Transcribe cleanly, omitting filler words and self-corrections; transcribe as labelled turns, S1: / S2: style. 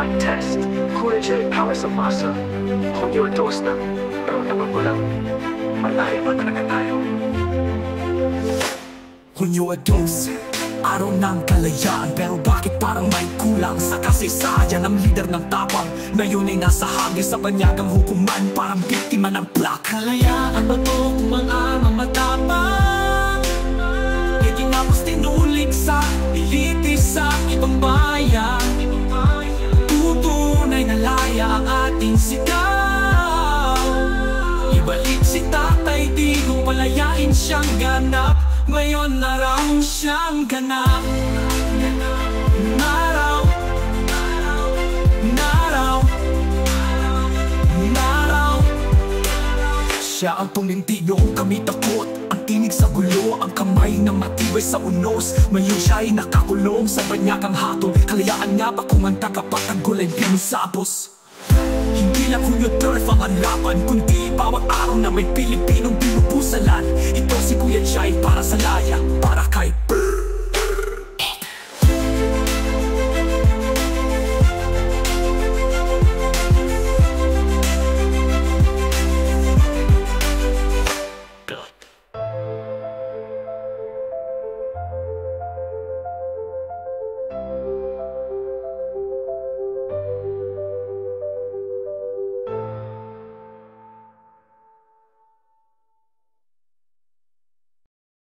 S1: Mic test. Kuya J, power sa masa. Kung yung dose na, pero naman mo lang, malayo ba talaga tayo?
S2: Hunyo a dose, araw ng kalayaan. Pero bakit parang may kulang sa kasaysayan? Ang lider ng tapang na yun ay nasa hangin sa banyagang hukuman, parang biktima ng plak. Kalayaan ba to kung mga matapang? E ginapos tinulig sa ilitis sa ibang bayan. Tutunay na laya ang ating sigaw. Ibalik si tatay, di ko palayain siyang ganap. Ngayon na raw siyang ganap. Naraw, naraw, naraw. Siya ang tumintigo, kami takot. Ang tinig sa gulo, ang kamay na matibay sa unos. Ngayon siya ay nakakulong sa banyakang hatol. Kalayaan nga ba kung ang tagapagtanggol ay pinusapos? Hindi lang Hunyo Turf ang hanapan, kundi bawat araw na may Pilipinong binubusalan. Ito si Kuya Jai para sa laya, para kay